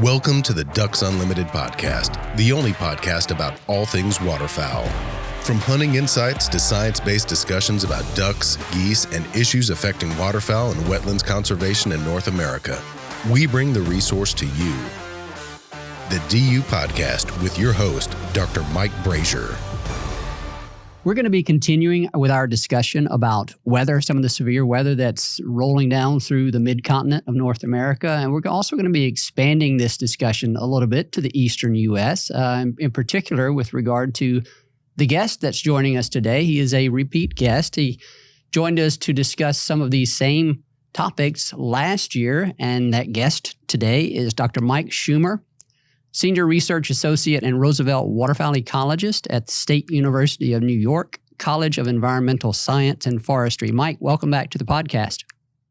Welcome to the Ducks Unlimited podcast, the only podcast about all things waterfowl. From hunting insights to science-based discussions about ducks, geese, and issues affecting waterfowl and wetlands conservation in North America, we bring the resource to you. The DU Podcast with your host, Dr. Mike Brazier. We're going to be continuing with our discussion about weather, some of the severe weather that's rolling down through the mid-continent of North America. And we're also going to be expanding this discussion a little bit to the eastern U.S., in particular with regard to the guest that's joining us today. He is a repeat guest. He joined us to discuss some of these same topics last year. And that guest today is Dr. Mike Schumer, Senior Research Associate and Roosevelt Waterfowl Ecologist at the State University of New York, College of Environmental Science and Forestry. Mike, welcome back to the podcast.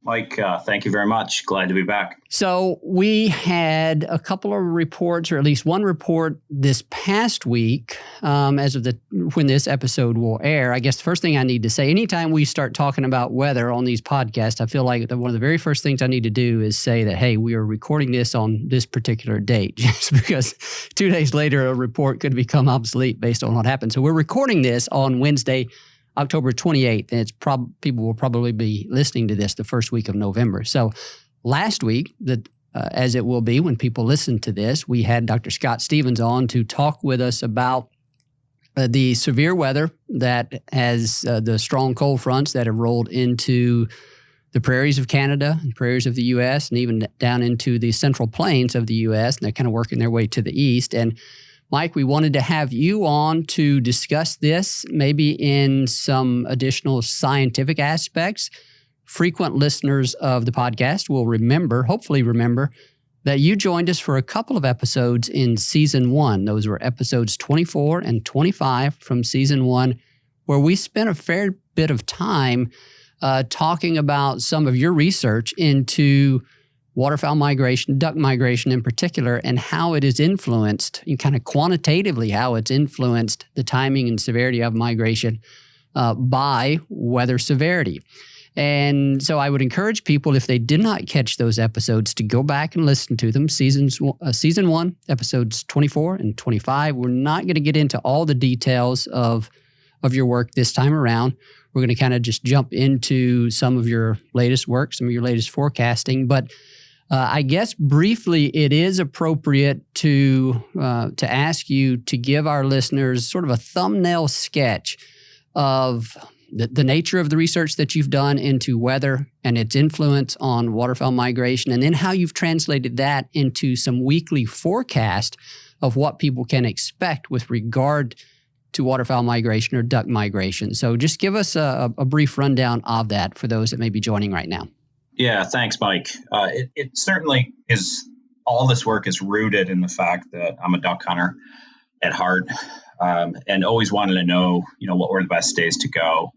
Mike, thank you very much. Glad to be back. So we had a couple of reports, or at least one report this past week, as of when this episode will air. I guess the first thing I need to say, anytime we start talking about weather on these podcasts, I feel like one of the very first things I need to do is say that, hey, we are recording this on this particular date, just because 2 days later a report could become obsolete based on what happened. So we're recording this on Wednesday, October 28th, and people will probably be listening to this the first week of November. So last week, as it will be when people listen to this, we had Dr. Scott Stevens on to talk with us about the severe weather that has the strong cold fronts that have rolled into the prairies of Canada, and prairies of the U.S., and even down into the central plains of the U.S., and they're kind of working their way to the east. And Mike, we wanted to have you on to discuss this, maybe in some additional scientific aspects. Frequent listeners of the podcast will hopefully remember, that you joined us for a couple of episodes in Season 1. Those were episodes 24 and 25 from Season 1, where we spent a fair bit of time talking about some of your research into waterfowl migration, duck migration in particular, and how it is influenced, and kind of quantitatively how it's influenced the timing and severity of migration by weather severity. And so I would encourage people, if they did not catch those episodes, to go back and listen to them. Season 1, episodes 24 and 25. We're not going to get into all the details of your work this time around. We're going to kind of just jump into some of your latest work, some of your latest forecasting. But I guess briefly, it is appropriate to ask you to give our listeners sort of a thumbnail sketch of the nature of the research that you've done into weather and its influence on waterfowl migration, and then how you've translated that into some weekly forecast of what people can expect with regard to waterfowl migration or duck migration. So just give us a brief rundown of that for those that may be joining right now. Yeah, thanks, Mike. It certainly is, all this work is rooted in the fact that I'm a duck hunter at heart, and always wanted to know, what were the best days to go.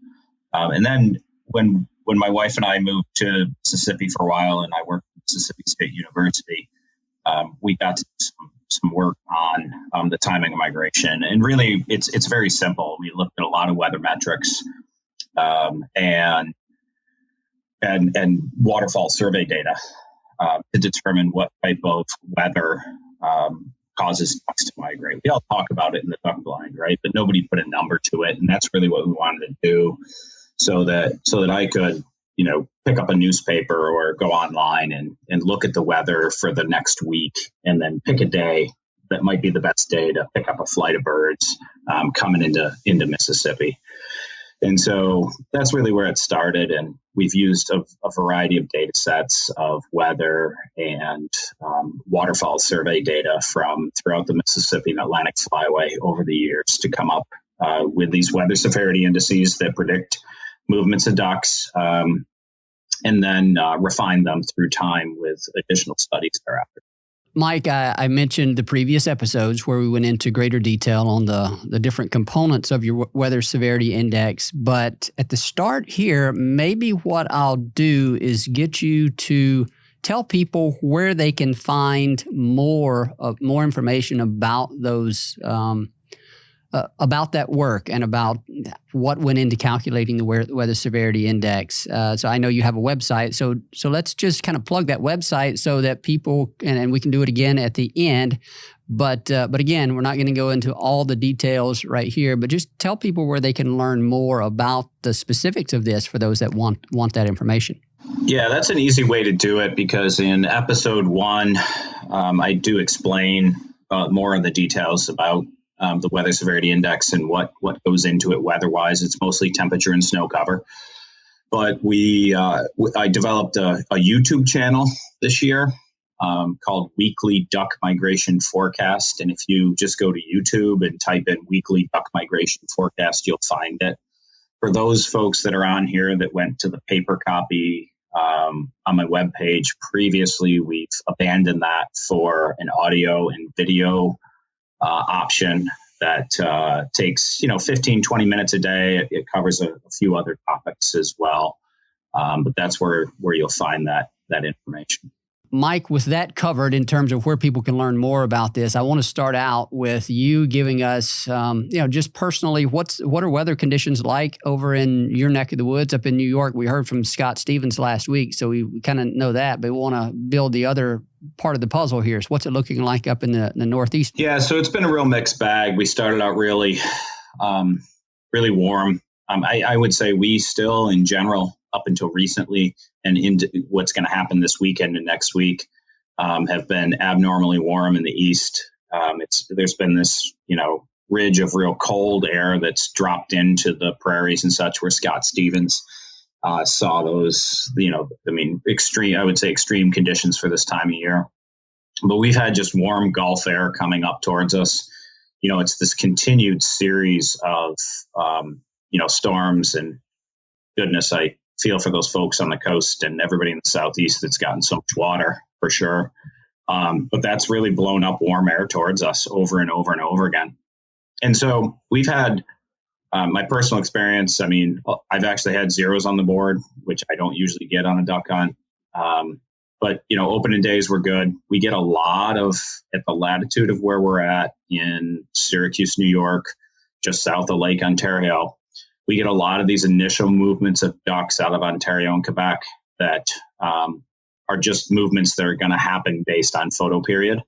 And then when my wife and I moved to Mississippi for a while, and I worked at Mississippi State University, we got to do some work on the timing of migration. And really, it's very simple. We looked at a lot of weather metrics, and waterfall survey data to determine what type of weather causes ducks to migrate. We all talk about it in the duck blind, right? But nobody put a number to it, and that's really what we wanted to do, so that I could, pick up a newspaper or go online and look at the weather for the next week, and then pick a day that might be the best day to pick up a flight of birds coming into Mississippi. And so that's really where it started. And we've used a variety of data sets of weather and waterfowl survey data from throughout the Mississippi and Atlantic Flyway over the years to come up with these weather severity indices that predict movements of ducks, and then refine them through time with additional studies thereafter. Mike, I mentioned the previous episodes where we went into greater detail on the different components of your weather severity index. But at the start here, maybe what I'll do is get you to tell people where they can find more information about those about that work and about what went into calculating the weather severity index. So I know you have a website. So let's just kind of plug that website so that people, and we can do it again at the end. But again, we're not going to go into all the details right here, but just tell people where they can learn more about the specifics of this for those that want that information. Yeah, that's an easy way to do it, because in episode 1, I do explain more of the details about the weather severity index and what goes into it weather-wise. It's mostly temperature and snow cover. But I developed a YouTube channel this year called Weekly Duck Migration Forecast. And if you just go to YouTube and type in Weekly Duck Migration Forecast, you'll find it. For those folks that are on here that went to the paper copy on my webpage previously, we've abandoned that for an audio and video option that takes 15, 20 minutes a day. It covers a few other topics as well. But that's where you'll find that information. Mike, with that covered in terms of where people can learn more about this, I want to start out with you giving us, just personally, what are weather conditions like over in your neck of the woods up in New York? We heard from Scott Stevens last week, so we kind of know that, but we want to build the other part of the puzzle here. So what's it looking like up in the Northeast? Yeah, so it's been a real mixed bag. We started out really warm. I would say we still, in general, up until recently and into what's going to happen this weekend and next week, have been abnormally warm in the east. There's been this, ridge of real cold air that's dropped into the prairies and such, where Scott Stevens saw those, extreme conditions for this time of year. But we've had just warm Gulf air coming up towards us. It's this continued series of, storms, and goodness, I feel for those folks on the coast and everybody in the Southeast that's gotten so much water, for sure. But that's really blown up warm air towards us over and over and over again. And so we've had my personal experience. I've actually had zeros on the board, which I don't usually get on a duck hunt. But opening days were good. We get a lot at the latitude of where we're at in Syracuse, New York, just south of Lake Ontario. We get a lot of these initial movements of ducks out of Ontario and Quebec that are just movements that are going to happen based on photo period.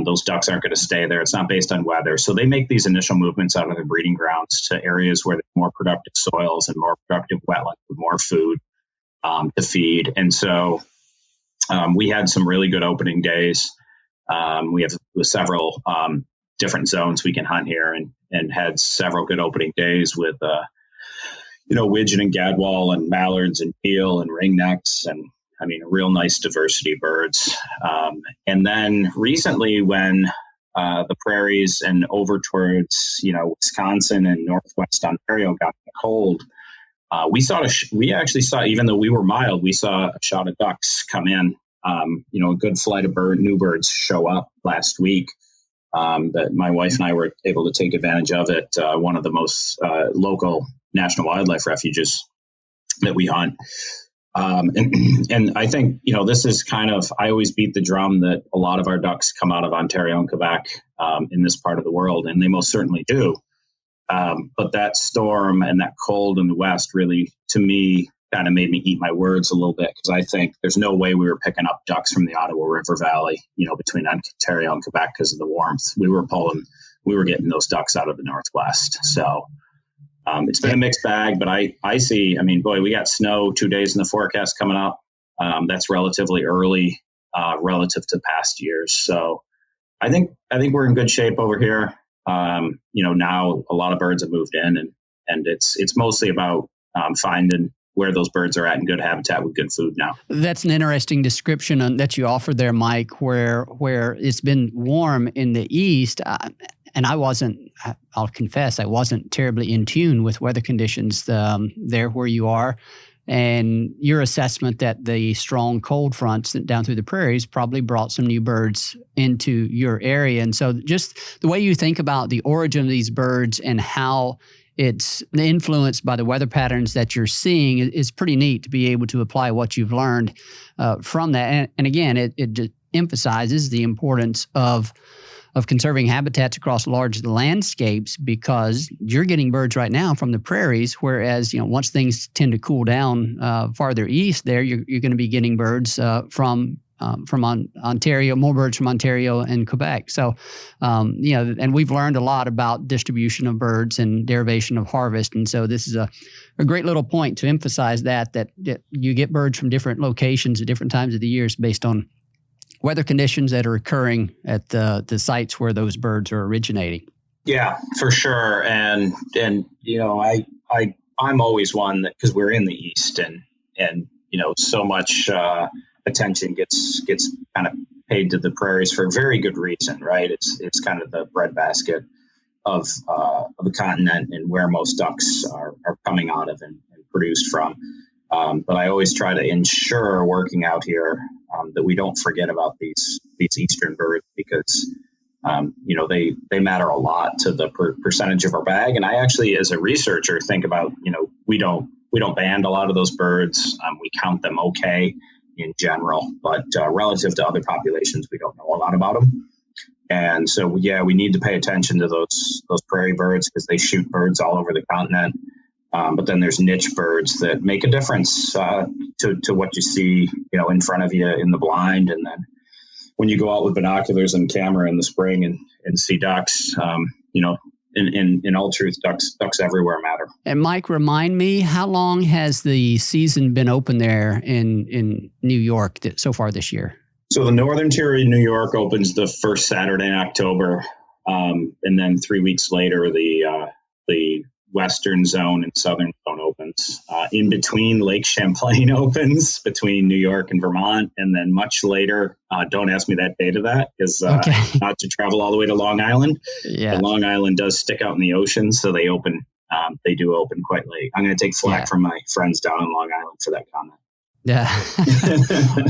Those ducks aren't going to stay there. It's not based on weather. So they make these initial movements out of their breeding grounds to areas where there's more productive soils and more productive wetlands with more food to feed. And so we had some really good opening days. We have several different zones we can hunt here, and had several good opening days with widgeon and gadwall and mallards and teal and ringnecks, and a real nice diversity of birds. And then recently, when the prairies and over towards Wisconsin and northwest Ontario got cold, we actually saw, even though we were mild, we saw a shot of ducks come in. A good flight of new birds show up last week. That my wife and I were able to take advantage of at one of the most local national wildlife refuges that we hunt. And I think, this is kind of, I always beat the drum that a lot of our ducks come out of Ontario and Quebec in this part of the world, and they most certainly do. But that storm and that cold in the West really, to me, kind of made me eat my words a little bit, because I think there's no way we were picking up ducks from the Ottawa River Valley, between Ontario and Quebec because of the warmth. We were getting those ducks out of the Northwest. So it's been a mixed bag, but I see, we got snow 2 days in the forecast coming up. That's relatively early relative to past years. So I think we're in good shape over here. Now a lot of birds have moved in, and it's mostly about finding where those birds are at in good habitat with good food now. That's an interesting description that you offered there, Mike, where it's been warm in the east. And I'll confess, I wasn't terribly in tune with weather conditions there where you are. And your assessment that the strong cold fronts down through the prairies probably brought some new birds into your area. And so just the way you think about the origin of these birds and how it's influenced by the weather patterns that you're seeing is pretty neat to be able to apply what you've learned from that. And again, it emphasizes the importance of of conserving habitats across large landscapes, because you're getting birds right now from the prairies, whereas once things tend to cool down farther east, there you're going to be getting birds from Ontario, more birds from Ontario and Quebec. So, and we've learned a lot about distribution of birds and derivation of harvest. And so this is a great little point to emphasize that you get birds from different locations at different times of the years based on weather conditions that are occurring at the sites where those birds are originating. Yeah, for sure. And I'm always one that, because we're in the East and so much attention gets kind of paid to the prairies for a very good reason, right? It's kind of the breadbasket of the continent and where most ducks are coming out of and produced from. But I always try to ensure working out here that we don't forget about these eastern birds, because they matter a lot to the percentage of our bag. And I actually, as a researcher, think about we don't ban a lot of those birds. We count them okay in general, but relative to other populations, we don't know a lot about them. And so, we need to pay attention to those prairie birds, because they shoot birds all over the continent. But then there's niche birds that make a difference to what you see, in front of you in the blind. And then when you go out with binoculars and camera in the spring and see ducks, in all truth, ducks everywhere matter. And Mike, remind me, how long has the season been open there in New York so far this year? So the northern tier of New York opens the first Saturday in October, and then 3 weeks later the western zone and southern zone opens. In between, Lake Champlain opens between New York and Vermont, and then much later, don't ask me that date of that, because not to travel all the way to Long Island. Yeah. But Long Island does stick out in the ocean, so they do open quite late. I'm going to take flack from my friends down in Long Island for that comment. Yeah.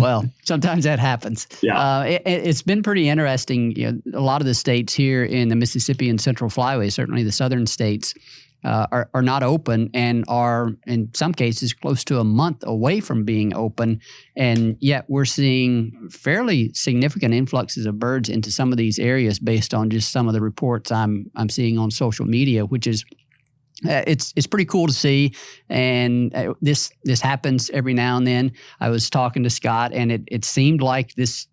Well, sometimes that happens. Yeah. It's been pretty interesting. A lot of the states here in the Mississippi and Central Flyway, certainly the southern states, are not open and are, in some cases, close to a month away from being open. And yet we're seeing fairly significant influxes of birds into some of these areas based on just some of the reports I'm seeing on social media, which is it's pretty cool to see. And this happens every now and then. I was talking to Scott, and it seemed like this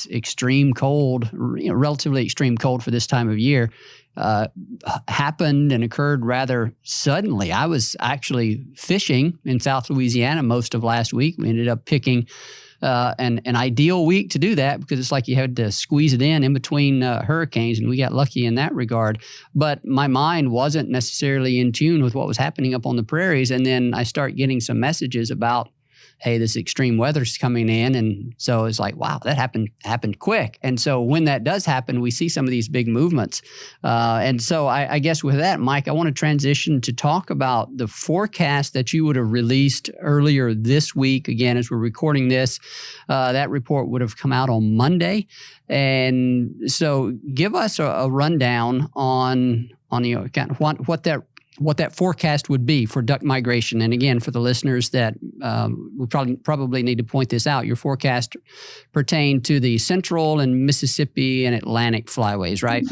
extreme cold, relatively extreme cold for this time of year, happened and occurred rather suddenly. I was actually fishing in South Louisiana most of last week. We ended up picking an ideal week to do that, because it's like you had to squeeze it in between hurricanes, and we got lucky in that regard. But my mind wasn't necessarily in tune with what was happening up on the prairies, and then I start getting some messages about, hey, this extreme weather's coming in. And so it's like, wow, that happened quick. And so when that does happen, we see some of these big movements. And so I guess with that, Mike, I want to transition to talk about the forecast that you would have released earlier this week. Again, as we're recording this, that report would have come out on Monday. And so give us a rundown on kind of what that forecast would be for duck migration. And again, for the listeners that we probably need to point this out, your forecast pertained to the Central and Mississippi and Atlantic flyways, right?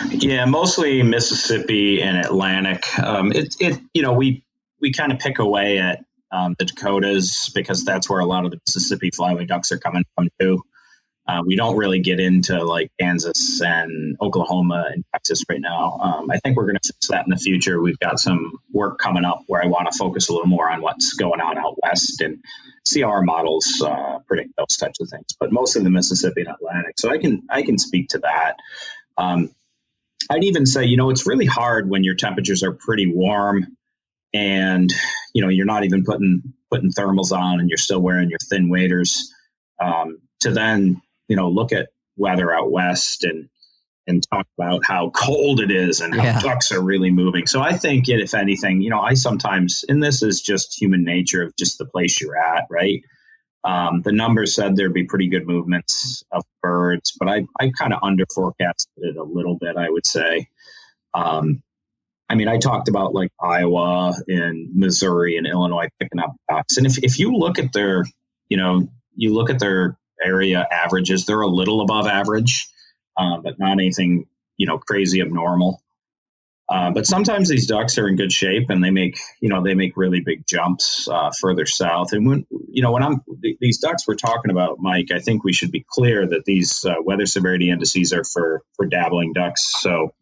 Yeah, mostly Mississippi and Atlantic. We kind of pick away at the Dakotas, because that's where a lot of the Mississippi flyway ducks are coming from too. We don't really get into like Kansas and Oklahoma and Texas right now. I think we're going to fix that in the future. We've got some work coming up where I want to focus a little more on what's going on out west and see how our models predict those types of things. But mostly the Mississippi and Atlantic. So I can speak to that. I'd even say, it's really hard when your temperatures are pretty warm and, you're not even putting thermals on and you're still wearing your thin waders, to then look at weather out west and talk about how cold it is and how ducks are really moving. So I think if anything, I sometimes, and this is just human nature of just the place you're at, right? The numbers said there'd be pretty good movements of birds, but I kind of under forecasted it a little bit, I would say. I talked about like Iowa and Missouri and Illinois picking up ducks. And if you look at their, you look at their area averages, they're a little above average. but not anything, crazy abnormal. But sometimes these ducks are in good shape and they make really big jumps further south. And when these ducks we're talking about, Mike, I think we should be clear that these weather severity indices are for dabbling ducks. So,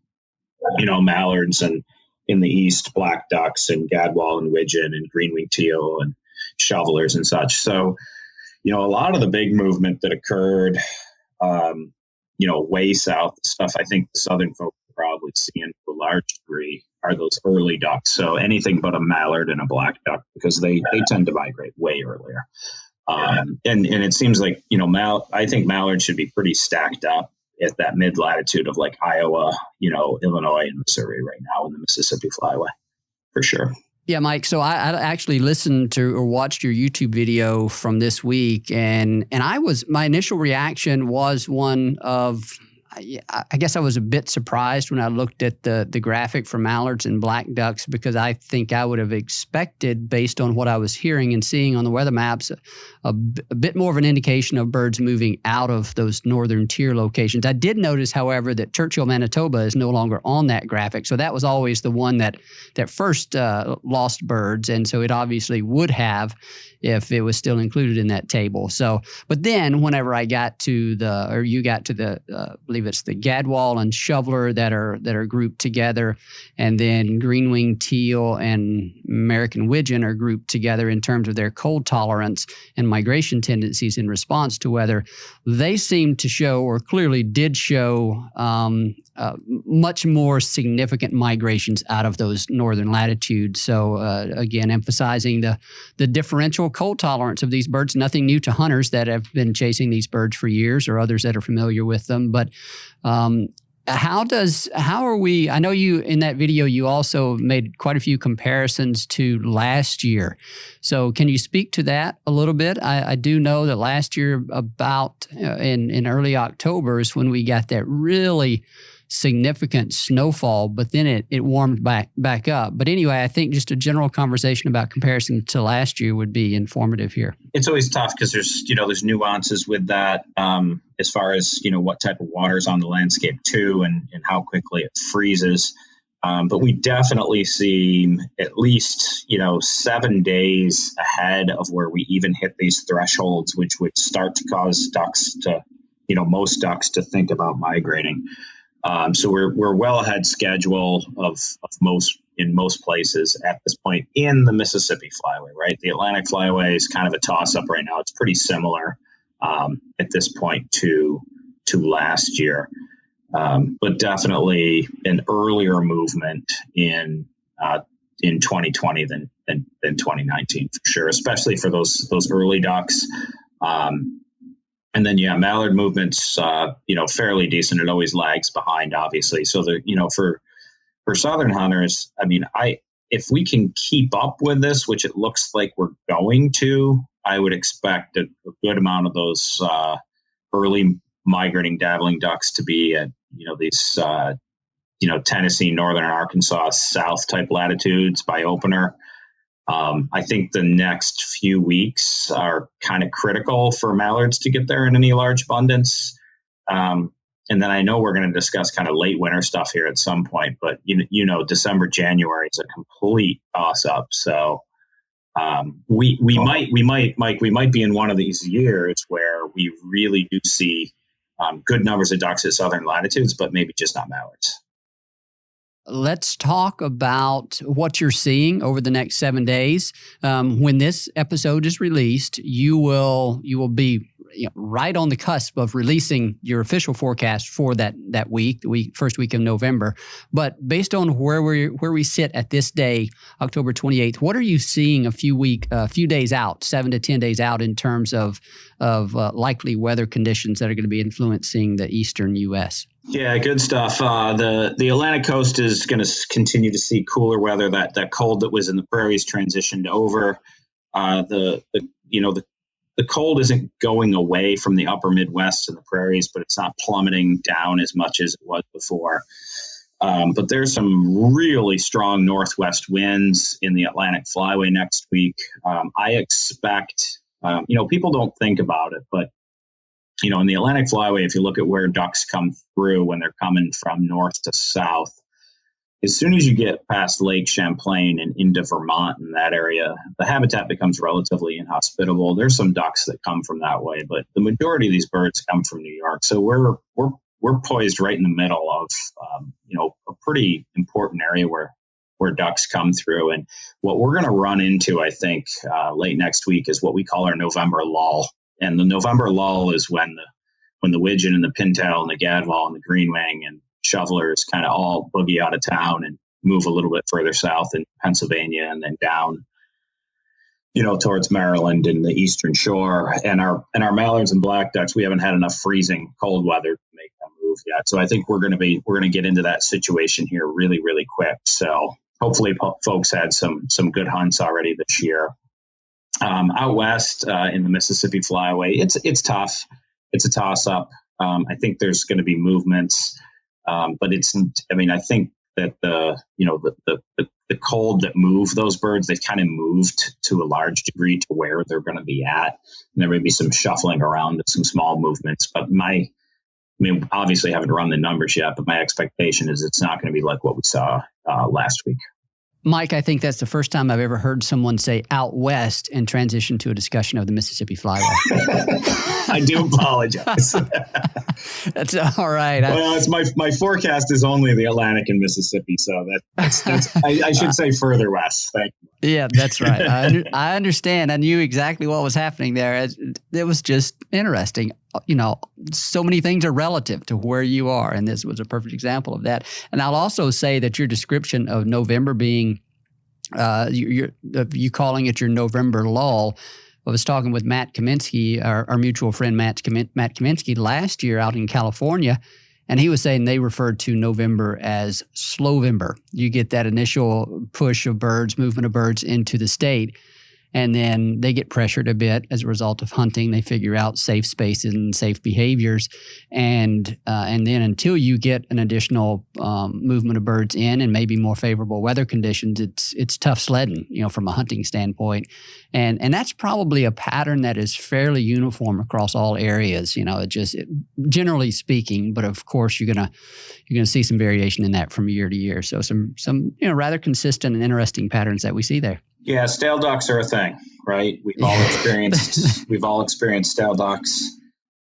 mallards and in the east, black ducks and gadwall and widgeon and green-winged teal and shovelers and such. So, a lot of the big movement that occurred, way south, stuff I think the southern folks probably seeing to a large degree are those early ducks. So anything but a mallard and a black duck, because they tend to migrate way earlier. And it seems like, I think mallard should be pretty stacked up at that mid latitude of like Iowa, Illinois and Missouri right now in the Mississippi Flyway, for sure. Yeah, Mike. So I actually listened to or watched your YouTube video from this week, and my initial reaction was one of, I guess I was a bit surprised when I looked at the graphic for mallards and black ducks, because I think I would have expected, based on what I was hearing and seeing on the weather maps, a bit more of an indication of birds moving out of those northern tier locations. I did notice, however, that Churchill, Manitoba is no longer on that graphic. So that was always the one that first lost birds. And so it obviously would have if it was still included in that table. So, but then whenever you got to the, I believe it's the gadwall and shoveler that are grouped together, and then green-winged teal and American widgeon are grouped together in terms of their cold tolerance and migration tendencies in response to weather, they seem to show, or clearly did show, much more significant migrations out of those northern latitudes. So again, emphasizing the differential cold tolerance of these birds. Nothing new to hunters that have been chasing these birds for years, or others that are familiar with them. But how are we? I know you in that video you also made quite a few comparisons to last year. So can you speak to that a little bit? I do know that last year, about in early October, is when we got that really significant snowfall, but then it warmed back up. But anyway, I think just a general conversation about comparison to last year would be informative here. It's always tough because there's nuances with that, as far as what type of water is on the landscape too, and how quickly it freezes. But we definitely see at least 7 days ahead of where we even hit these thresholds, which would start to cause ducks to most ducks to think about migrating. So we're well ahead schedule of most places at this point in the Mississippi Flyway, right? The Atlantic Flyway is kind of a toss up right now. It's pretty similar at this point to last year, but definitely an earlier movement in 2020 than 2019 for sure, especially for those early ducks. And then, mallard movements, fairly decent. It always lags behind, obviously. So, for southern hunters, if we can keep up with this, which it looks like we're going to, I would expect a good amount of those early migrating dabbling ducks to be at, these, Tennessee, northern Arkansas, south type latitudes by opener. I think the next few weeks are kind of critical for mallards to get there in any large abundance. And then I know we're going to discuss kind of late winter stuff here at some point, but December, January is a complete toss up. So we might be in one of these years where we really do see good numbers of ducks at southern latitudes, but maybe just not mallards. Let's talk about what you're seeing over the next 7 days. When this episode is released, you will be right on the cusp of releasing your official forecast for that week, first week of November. But based on where we sit at this day, October 28th, what are you seeing a few days out, 7 to 10 days out, in terms of likely weather conditions that are going to be influencing the eastern U.S.? Yeah, good stuff. The Atlantic coast is going to continue to see cooler weather. That cold that was in the prairies transitioned over. The cold isn't going away from the upper Midwest and the prairies, but it's not plummeting down as much as it was before. But there's some really strong northwest winds in the Atlantic Flyway next week. I expect, people don't think about it, but in the Atlantic Flyway, if you look at where ducks come through when they're coming from north to south, as soon as you get past Lake Champlain and into Vermont in that area, the habitat becomes relatively inhospitable. There's some ducks that come from that way, but the majority of these birds come from New York. So we're poised right in the middle of a pretty important area where ducks come through. And what we're going to run into, I think, late next week is what we call our November lull. And the November lull is when the widgeon and the pintail and the gadwall and the greenwing and shovelers kind of all boogie out of town and move a little bit further south in Pennsylvania and then down, towards Maryland and the Eastern Shore. And our mallards and black ducks, we haven't had enough freezing cold weather to make them move yet. So I think we're going to get into that situation here really, really quick. So hopefully folks had some good hunts already this year. Out west in the Mississippi Flyway, it's tough. It's a toss up. I think there's going to be movements. But I think that the cold that moved those birds, they've kind of moved to a large degree to where they're going to be at. And there may be some shuffling around, some small movements. But obviously haven't run the numbers yet, but my expectation is it's not going to be like what we saw last week. Mike, I think that's the first time I've ever heard someone say out west and transition to a discussion of the Mississippi Flyway. I do apologize. That's all right. Well, it's my forecast is only the Atlantic and Mississippi, so that's I should say further west. Thank you. Yeah, that's right. I understand. I knew exactly what was happening there. It was just interesting. So many things are relative to where you are, and this was a perfect example of that. And I'll also say that your description of November being, you calling it your November lull. I was talking with Matt Kaminsky, our mutual friend Matt Kaminsky, last year out in California, and he was saying they referred to November as Slowvember. You get that initial push of birds, movement of birds into the state, and then they get pressured a bit as a result of hunting. They figure out safe spaces and safe behaviors, and then until you get an additional movement of birds in and maybe more favorable weather conditions, it's tough sledding, from a hunting standpoint, and that's probably a pattern that is fairly uniform across all areas. Generally speaking, but of course you're gonna see some variation in that from year to year. So some rather consistent and interesting patterns that we see there. Yeah, stale ducks are a thing, right? We've all experienced stale ducks,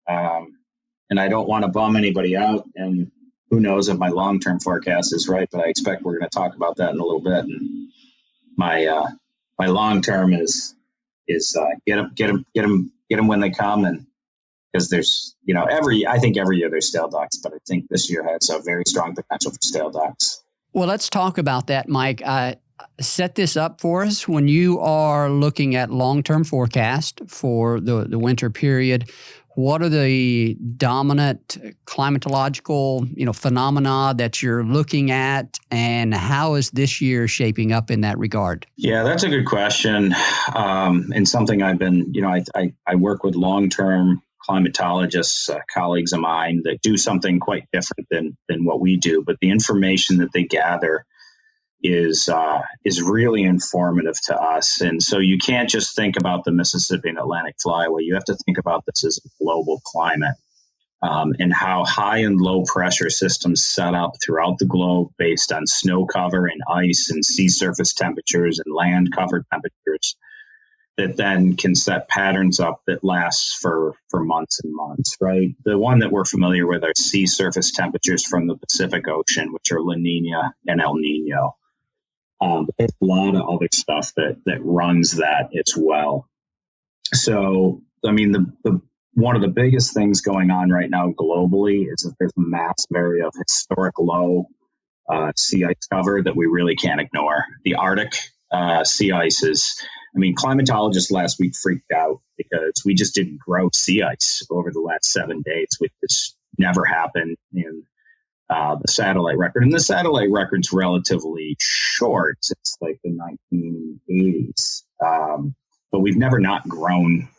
and I don't want to bum anybody out. And who knows if my long-term forecast is right? But I expect we're going to talk about that in a little bit. And my long-term is get them when they come, and because there's I think every year there's stale ducks, but I think this year has a very strong potential for stale ducks. Well, let's talk about that, Mike. Set this up for us. When you are looking at long-term forecast for the winter period, what are the dominant climatological, phenomena that you're looking at, and how is this year shaping up in that regard? Yeah, that's a good question, and something I've been, I work with long-term climatologists, colleagues of mine that do something quite different than what we do, but the information that they gather is really informative to us. And so you can't just think about the Mississippi and Atlantic Flyway. You have to think about this as a global climate, and how high and low pressure systems set up throughout the globe based on snow cover and ice and sea surface temperatures and land cover temperatures that then can set patterns up that lasts for months and months, right? The one that we're familiar with are sea surface temperatures from the Pacific Ocean, which are La Nina and El Nino. There's a lot of other stuff that runs that as well. So, the one of the biggest things going on right now globally is that there's a massive area of historic low sea ice cover that we really can't ignore. The Arctic sea ice is, climatologists last week freaked out because we just didn't grow sea ice over the last 7 days, which has never happened in the satellite record. And the satellite record's relatively short. It's like the 1980s. But we've never not grown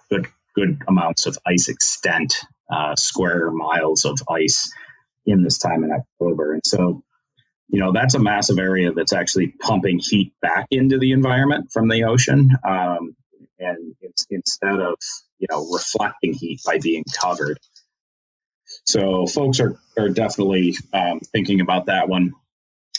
good amounts of ice extent, square miles of ice in this time in October. And so, that's a massive area that's actually pumping heat back into the environment from the ocean. And it's instead of, reflecting heat by being covered. So folks are definitely thinking about that one.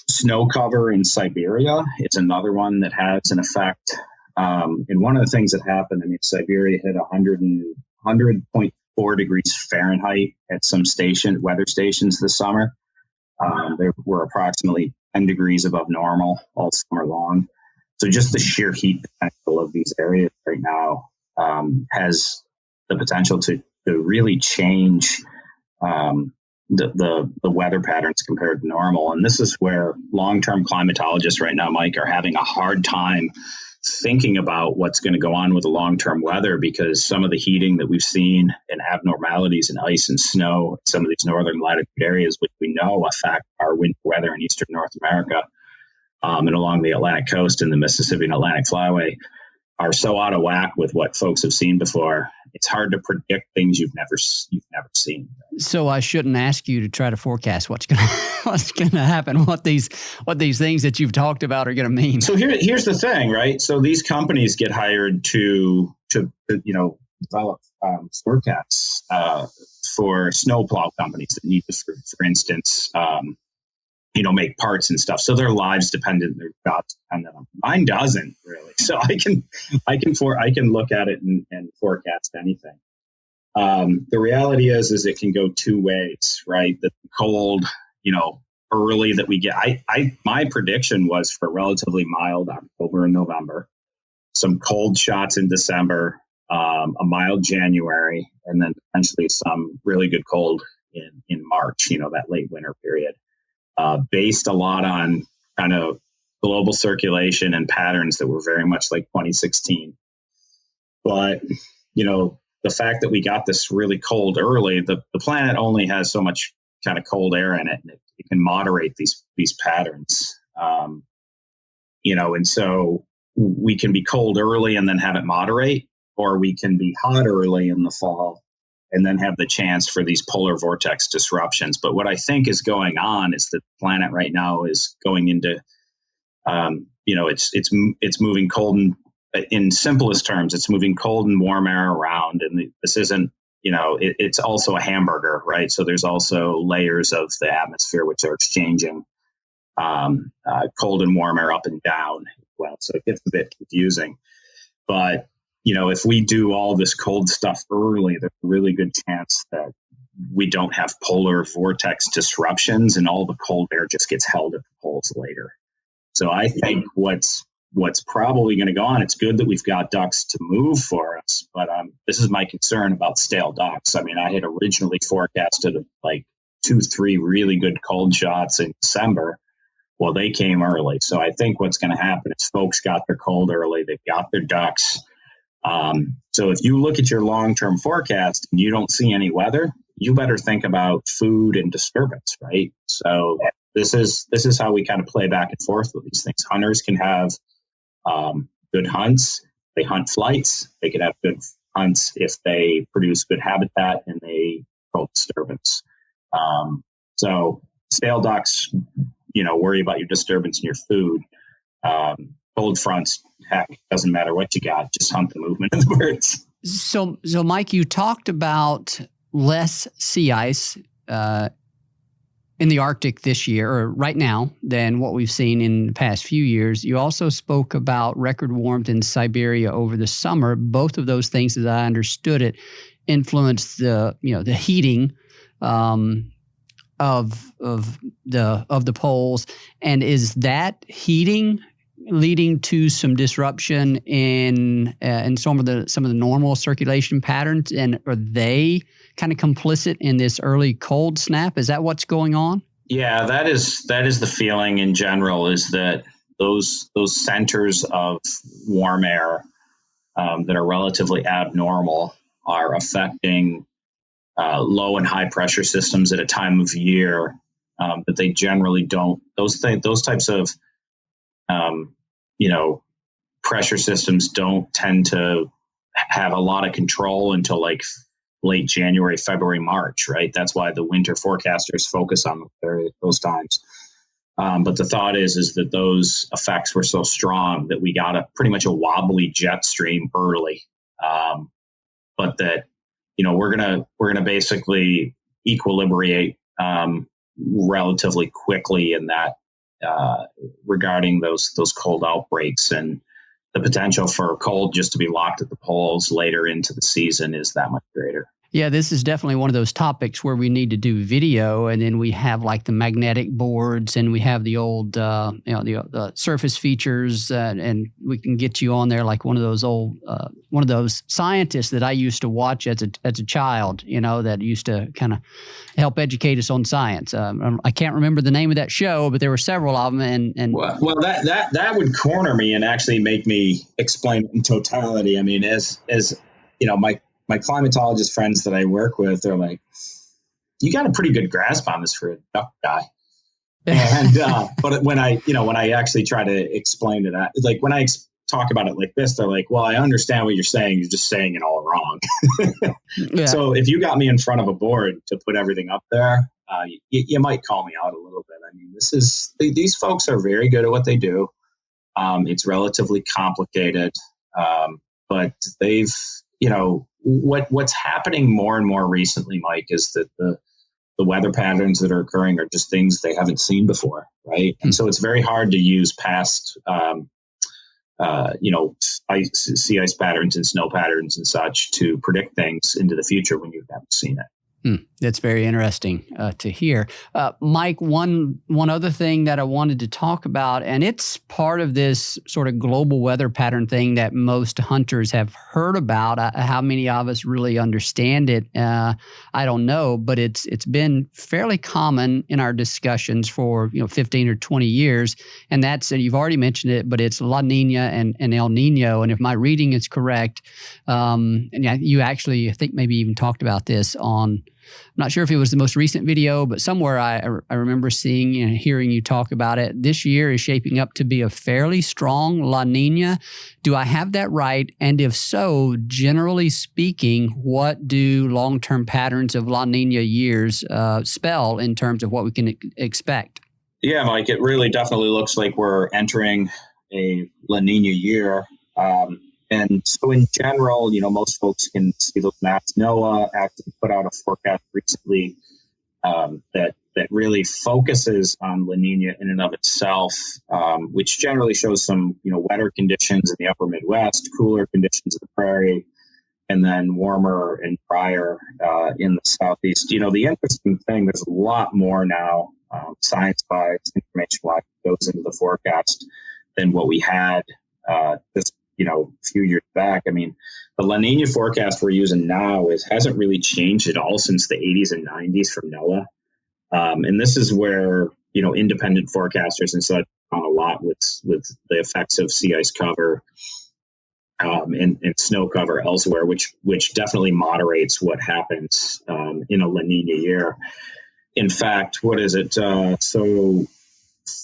Snow cover in Siberia is another one that has an effect. And one of the things that happened, Siberia hit 100.4 degrees Fahrenheit at some weather stations this summer. They were approximately 10 degrees above normal all summer long. So just the sheer heat potential of these areas right now has the potential to really change the weather patterns compared to normal. And this is where long-term climatologists right now, Mike, are having a hard time thinking about what's going to go on with the long-term weather, because some of the heating that we've seen and abnormalities in ice and snow in some of these northern latitude areas, which we know affect our winter weather in eastern North America and along the Atlantic coast and the Mississippi and Atlantic flyway, are so out of whack with what folks have seen before. It's hard to predict things you've never seen. So I shouldn't ask you to try to forecast what's going to happen, what these things that you've talked about are going to mean. So here's the thing, right? So these companies get hired to develop forecasts for snowplow companies that need to, for instance, make parts and stuff. So their lives dependent, their jobs dependent on. Mine doesn't really. So I can look at it and forecast anything. The reality is it can go two ways, right? The cold, early that we get. My prediction was for relatively mild October and November, some cold shots in December, a mild January, and then potentially some really good cold in March. That late winter period. Based a lot on kind of global circulation and patterns that were very much like 2016. But, the fact that we got this really cold early, the planet only has so much kind of cold air in it, and it can moderate these patterns. And so we can be cold early and then have it moderate, or we can be hot early in the fall and then have the chance for these polar vortex disruptions. But what I think is going on is that the planet right now is going into, it's moving cold and, in simplest terms, it's moving cold and warm air around. And this isn't, it's also a hamburger, right? So there's also layers of the atmosphere which are exchanging cold and warm air up and down as well. So it gets a bit confusing. But if we do all this cold stuff early, there's a really good chance that we don't have polar vortex disruptions and all the cold air just gets held at the poles later. So I think what's probably going to go on, it's good that we've got ducks to move for us, but this is my concern about stale ducks. I had originally forecasted like 2-3 really good cold shots in December. Well, they came early. So I think what's going to happen is folks got their cold early, they've got their ducks. So if you look at your long-term forecast and you don't see any weather, you better think about food and disturbance, right? So this is how we kind of play back and forth with these things. Hunters can have good hunts. They hunt flights. They can have good hunts if they produce good habitat and they control disturbance. So stale ducks, worry about your disturbance in your food. Cold fronts, heck, doesn't matter what you got, just hunt the movement of the birds. So Mike, you talked about less sea ice in the Arctic this year, or right now, than what we've seen in the past few years. You also spoke about record warmth in Siberia over the summer. Both of those things, as I understood it, influenced the heating of the poles. And is that heating leading to some disruption in some of the normal circulation patterns? And are they kind of complicit in this early cold snap? Is that what's going on? Yeah, that is the feeling in general, is that those centers of warm air that are relatively abnormal are affecting low and high pressure systems at a time of year that they generally don't. Those types of pressure systems don't tend to have a lot of control until like late January, February, March, right? That's why the winter forecasters focus on those times. But the thought is that those effects were so strong that we got pretty much a wobbly jet stream early. But that, we're gonna basically, equilibrate relatively quickly in that regarding those cold outbreaks, and the potential for cold just to be locked at the poles later into the season is that much greater. Yeah, this is definitely one of those topics where we need to do video, and then we have like the magnetic boards, and we have the old, the surface features, and we can get you on there like one of those scientists that I used to watch as a child, that used to kind of help educate us on science. I can't remember the name of that show, but there were several of them, and well, that would corner me and actually make me explain it in totality. I mean, as my climatologist friends that I work with, they're like, you got a pretty good grasp on this for a duck guy. And, but when I actually try to explain it, like when I talk about it like this, they're like, well, I understand what you're saying. You're just saying it all wrong. Yeah. So if you got me in front of a board to put everything up there, you might call me out a little bit. I mean, these folks are very good at what they do. It's relatively complicated, but they've, what's happening more and more recently, Mike, is that the weather patterns that are occurring are just things they haven't seen before, right? And so it's very hard to use past, sea ice patterns and snow patterns and such to predict things into the future when you haven't seen it. That's very interesting to hear. Mike, one other thing that I wanted to talk about, and it's part of this sort of global weather pattern thing that most hunters have heard about. How many of us really understand it? I don't know, but it's been fairly common in our discussions for 15 or 20 years, and that's, and you've already mentioned it, but it's La Nina and El Nino. And if my reading is correct, and you actually, I think maybe even talked about this on, I'm not sure if it was the most recent video, but somewhere I remember seeing and hearing you talk about it. This year is shaping up to be a fairly strong La Nina. Do I have that right? And if so, generally speaking, what do long-term patterns of La Nina years spell in terms of what we can expect? Yeah, Mike, it really definitely looks like we're entering a La Nina year. And so in general, most folks can see those maps. NOAA actually put out a forecast recently that really focuses on La Nina in and of itself, which generally shows some, wetter conditions in the upper Midwest, cooler conditions in the prairie, and then warmer and drier in the Southeast. The interesting thing, there's a lot more now, science-wise, information-wise, goes into the forecast than what we had just a few years back. I mean, the La Nina forecast we're using now hasn't really changed at all since the 80s and 90s from NOAA. And this is where, independent forecasters and such on a lot with the effects of sea ice cover and snow cover elsewhere, which definitely moderates what happens in a La Nina year. In fact, what is it? So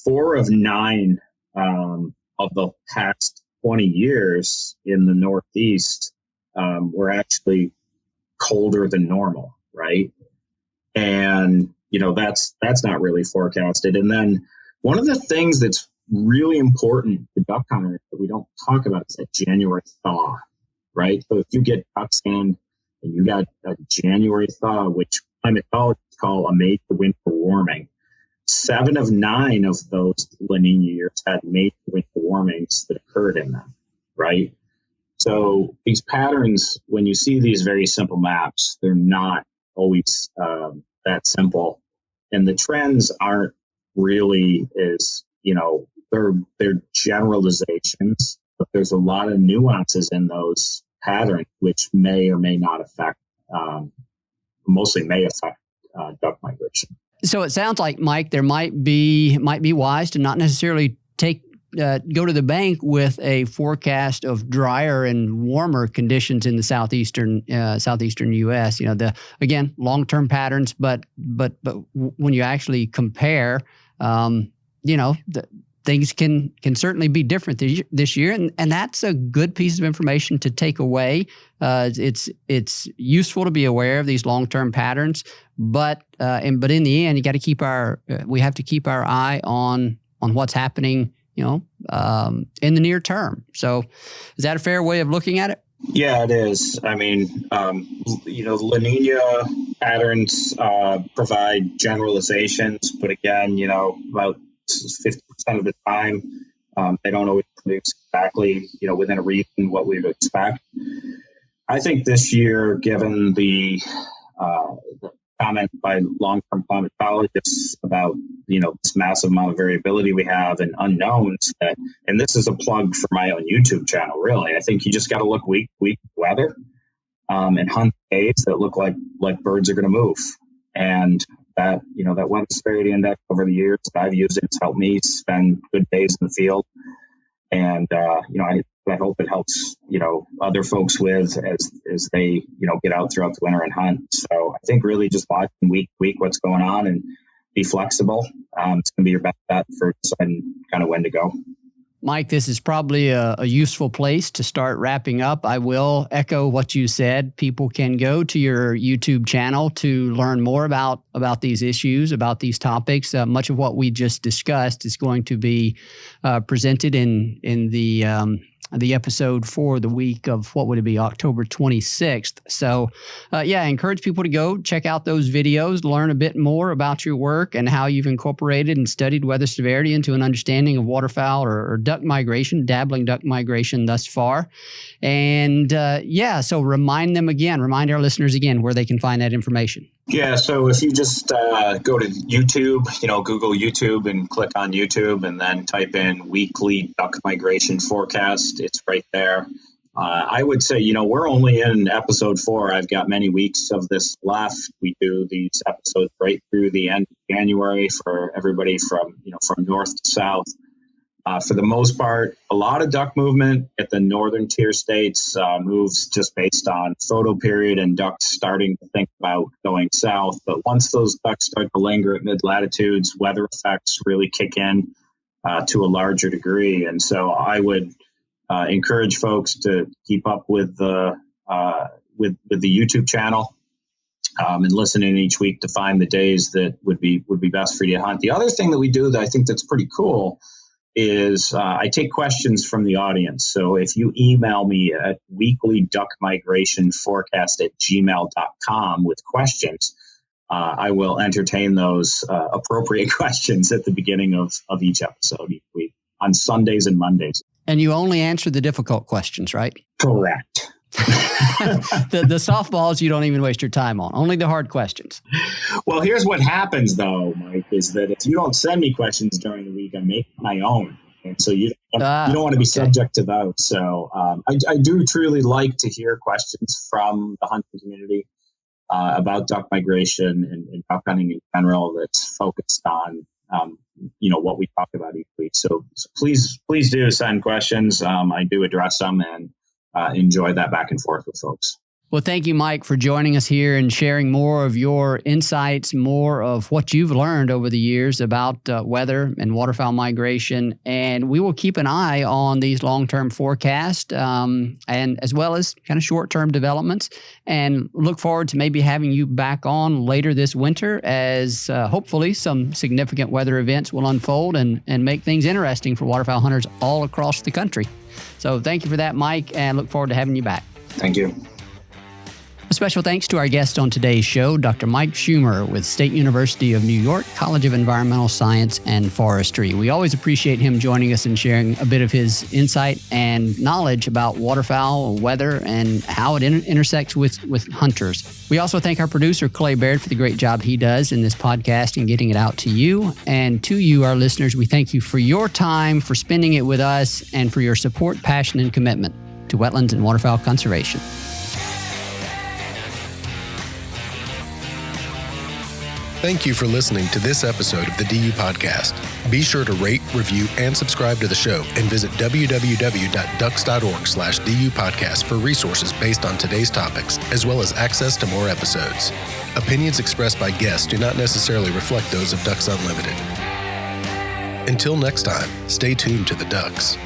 4 of 9 of the past 20 years in the Northeast were actually colder than normal, right? And, that's not really forecasted. And then one of the things that's really important to duck hunters that we don't talk about is that January thaw, right? So if you get duck stand and you got a January thaw, which climatologists call a major winter warming, 7 of 9 of those La Nina years had major winter warmings that occurred in them, right? So these patterns, when you see these very simple maps, they're not always that simple. And the trends aren't really they're generalizations, but there's a lot of nuances in those patterns, which may or may not affect, mostly may affect duck migration. So it sounds like, Mike, there might be wise to not necessarily go to the bank with a forecast of drier and warmer conditions in the southeastern U.S. Again, long-term patterns, but when you actually compare, things can certainly be different this year, and that's a good piece of information to take away. It's useful to be aware of these long-term patterns, but in the end, we have to keep our eye on what's happening, in the near term. So, is that a fair way of looking at it? Yeah, it is. I mean, La Nina patterns provide generalizations, but again, about 50% of the time, they don't always produce exactly, within a region what we would expect. I think this year, given the comment by long-term climatologists about, this massive amount of variability we have and unknowns, and this is a plug for my own YouTube channel, really. I think you just got to look week to week weather and hunt days that look like birds are going to move. And that, that weather severity index over the years that I've used, it's helped me spend good days in the field. And, I hope it helps, other folks with as they, get out throughout the winter and hunt. So I think really just watching week to week what's going on and be flexible. It's going to be your best bet for deciding kind of when to go. Mike, this is probably a useful place to start wrapping up. I will echo what you said. People can go to your YouTube channel to learn more about these issues, about these topics. Much of what we just discussed is going to be presented in the episode for the week of, what would it be, October 26th. So, I encourage people to go check out those videos, learn a bit more about your work and how you've incorporated and studied weather severity into an understanding of waterfowl or duck migration, dabbling duck migration thus far. And so remind our listeners again where they can find that information. Yeah, so if you just go to YouTube, Google YouTube and click on YouTube and then type in weekly duck migration forecast, it's right there. I would say, we're only in episode 4. I've got many weeks of this left. We do these episodes right through the end of January for everybody from north to south. For the most part, a lot of duck movement at the northern tier states moves just based on photo period and ducks starting to think about going south. But once those ducks start to linger at mid-latitudes, weather effects really kick in to a larger degree. And so I would encourage folks to keep up with the YouTube channel and listen in each week to find the days that would be best for you to hunt. The other thing that we do that I think that's pretty cool is I take questions from the audience. So if you email me at weeklyduckmigrationforecast@gmail.com with questions, I will entertain those appropriate questions at the beginning of each episode each week on Sundays and Mondays. And you only answer the difficult questions, right? Correct. The softballs you don't even waste your time on. Only the hard questions. Well, here's what happens, though, Mike, is that if you don't send me questions during the week, I make my own. And so you don't want to be subject to those. So I do truly like to hear questions from the hunting community about duck migration and duck hunting in general that's focused on what we talk about each week. So please do send questions. I do address them and enjoy that back and forth with folks. Well, thank you, Mike, for joining us here and sharing more of your insights, more of what you've learned over the years about weather and waterfowl migration. And we will keep an eye on these long-term forecasts and as well as kind of short-term developments, and look forward to maybe having you back on later this winter as hopefully some significant weather events will unfold and make things interesting for waterfowl hunters all across the country. So thank you for that, Mike, and look forward to having you back. Thank you. A special thanks to our guest on today's show, Dr. Mike Schumer with State University of New York College of Environmental Science and Forestry. We always appreciate him joining us and sharing a bit of his insight and knowledge about waterfowl, weather, and how it intersects with hunters. We also thank our producer, Clay Baird, for the great job he does in this podcast and getting it out to you. And to you, our listeners, we thank you for your time, for spending it with us, and for your support, passion, and commitment to wetlands and waterfowl conservation. Thank you for listening to this episode of the DU Podcast. Be sure to rate, review, and subscribe to the show, and visit www.ducks.org/DU Podcast for resources based on today's topics, as well as access to more episodes. Opinions expressed by guests do not necessarily reflect those of Ducks Unlimited. Until next time, stay tuned to the Ducks.